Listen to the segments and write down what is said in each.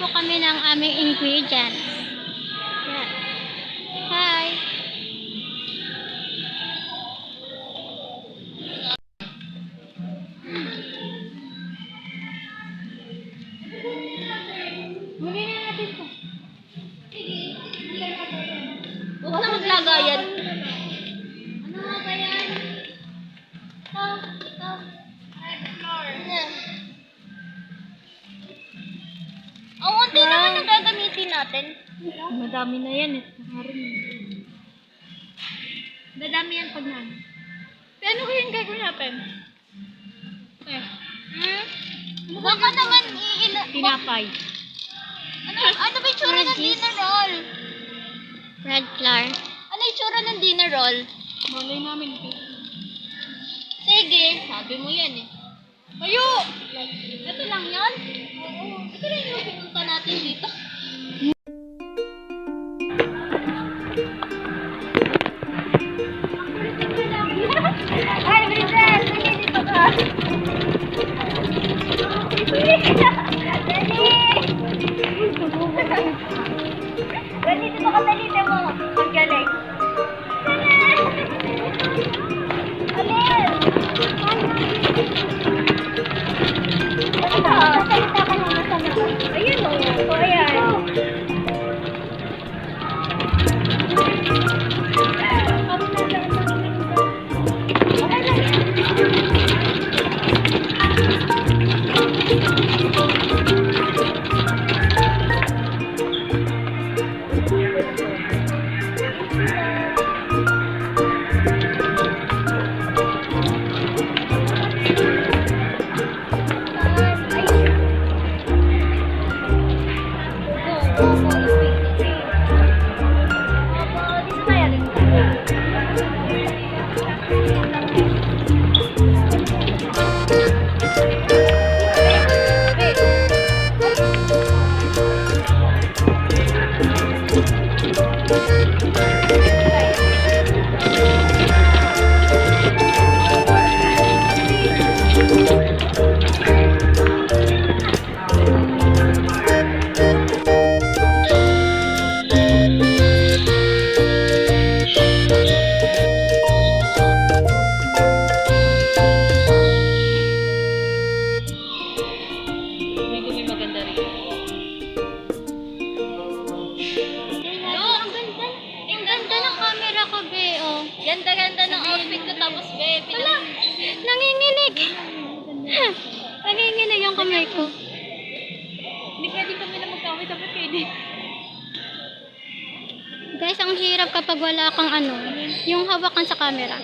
po kami ng aming ingredients. Yan. Hi! Muli na natin po. Huwag na maglagayan. Ano nga ba yan? Ito. Ang unti naman ang gagamitin natin. Madami na yan eh. Madami yan pag namin. Pero ano yung gagawin natin? Baka naman Tinapay. Ano ba yung tsura ng dinner roll? Red flour. Ano yung tsura ng dinner roll? Malay namin. Sige, sabi mo yan eh. Ayo! Ito lang yan? Oo. Ito lang yung pinunta natin dito. Ay, Bridget! Dito ka! Dali! Dito ka, dali mo. Ang galing. Alin! Ayun o. Ayan. Ganda-ganda ng outfit ko tapos baby. Wala! Nanginginig! Nanginginig yung kamay ko. Hindi pwede kami na magkawit dapat pwede. Guys, ang hirap kapag wala kang ano, yung hawakan sa camera.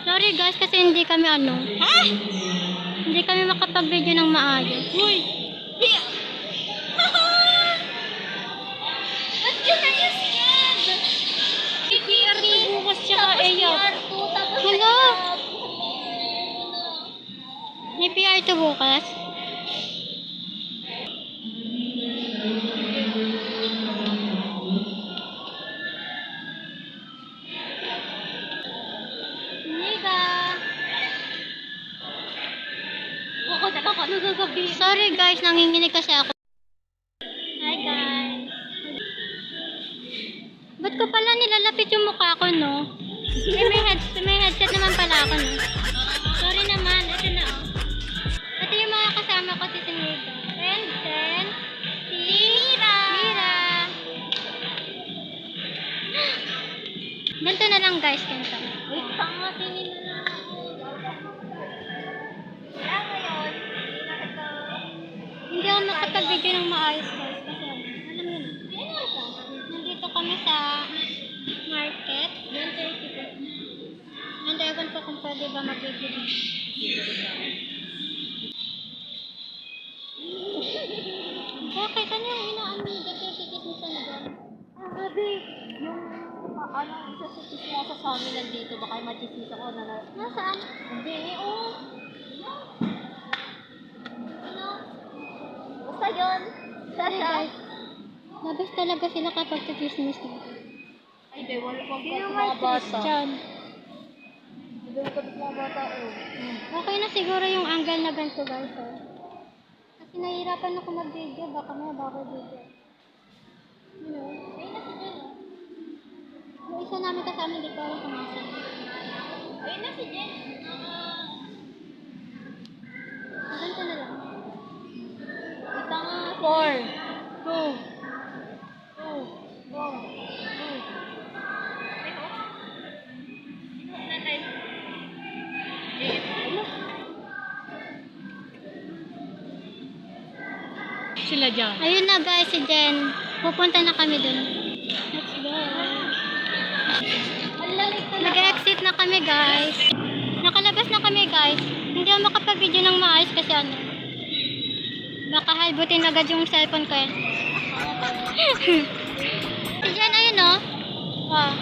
Sorry guys, kasi hindi kami ano. Ha? Hindi kami makapag-video ng maayos. Uy! Ba't yun na yung scan? PPR na bukas tsaka EYA. Hello? May PR2 bukas? Nika! Ako na ako, ano sasabihin? Sorry guys, nanginginig kasi ako. Hi guys. Ba't ko pala nilalapit yung mukha ko, no? May headset naman pala ako, no? Sorry naman, ito na, oh. Ito yung mga kasama ko, si Siniga. And then, si Mira. Ganito na lang guys, ganito. Wait, tanga, sinin na lang ako. Kaya ngayon, Hindi ako makapag-video ng maayos guys. Kasi, alam mo na. Nandito kami sa market. 1:30 po. And ewan po kung pwede ba mag-video dito. Bakit? Ano yung inaan mo? Nagkakikis mo sa lugar? Grabe, yung isa sa chismosa sa amin nandito, baka machismis ako na Nasaan? Hindi, oh. Ano? Basta yun. Sorry guys. Labis talaga sila kapag chismis dito. Ay, di, wala pang Sino mga bata. Christian? Doon ka mga bata, oh. Okay na siguro yung angle na ganito guys. Oh. Kasi nahihirapan ako mag-video. Baka may bawal video. Ayun na si Jen. Oh. Yung isa namin kasama dito. Alam kung nasan. Ayun na si Jen. Ganito na lang. Isang 4, 2, sila dyan. Ayun na guys si Jen. Pupunta na kami dun. Let's go. Nag-exit na kami guys. Nakalabas na kami guys. Hindi ako makapag-video ng maayos kasi ano. Baka halbutin agad yung cellphone ko eh. Si Jen ayun oh. Wow.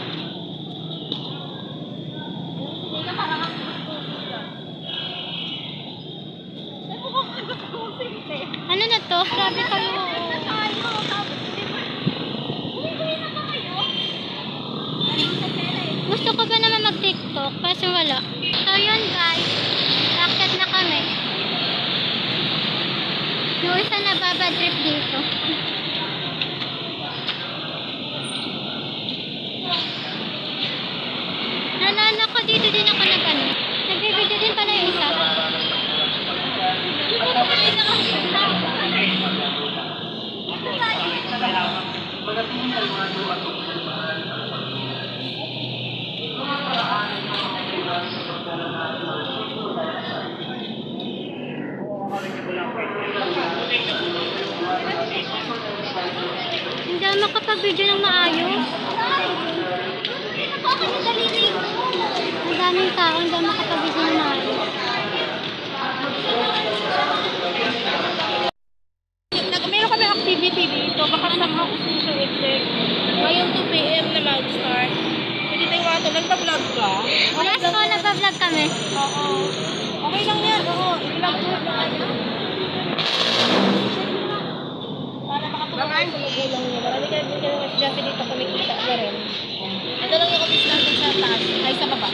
Ano na to? Grabe kayo. Gusto ko ba naman mag-TikTok? Kasi wala. So yun guys. Akit na kami. Yung isa na babadrip dito. Nalala ko dito din ako nag-ano. Nag-video din pala yung isa. Hindi ako makapag-video ng maayos. Ang daming tao, hindi ako makapag-video ng maayos. Meron kami activity dito. Baka somehow gusto nyo siya i-check. Ngayong 2 p.m. na mag-start. Pwede tayo nga ito. Nagpa-vlog ka? Yes po, nagpa-vlog kami. Oo. Okay lang yan. Oo. I-vlog mo na kayo. Para makatulong kayo sa magulang nyo. Marami kayo din kayo estudyante dito kumikita na rin. Ito lang yung office natin sa taas. Ay, sa baba.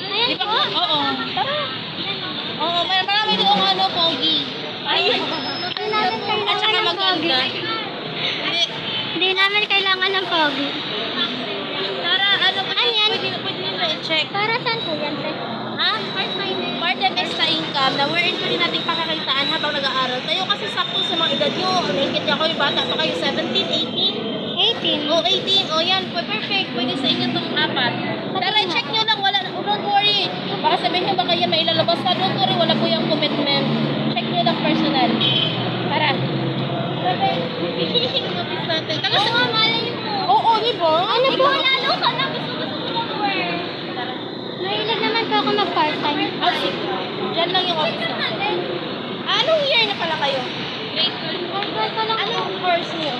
Ayan Di ba? po. Oo. Tara. Oo. Marami doon ano, pogi. Ay. Hindi namin At saka kailangan ng pogi. maganda. Hindi namin kailangan ng pogi. Tara, ano ba yan? Pwede nyo i-check. Para saan po yan, te? Ha? Part time extra income na wherein pwede natin pakakitaan habang nag-aaral tayo kasi sakto sa mga edad nyo. Naingit niya ako yung bata pa kayo, 17, 18? 18. O 18, o yan, perfect. Pwede sa inyo itong 4. Tara, check nyo lang, wala, don't worry. Baka sabihin nyo baka yan may ilalabas na, don't worry, wala po yung commitment. Check nyo lang personal. Tara. Tara, office natin. Taga sa malay mo. Oo, di ba? Ano po? Lalo ka na, gusto mo mag-work. Tara. Mahilig naman po ako mag-part-time. Oh, sige. Diyan lang yung office natin. Anong year na pala kayo? Grade 12. Part-time pa lang. Anong course niyo?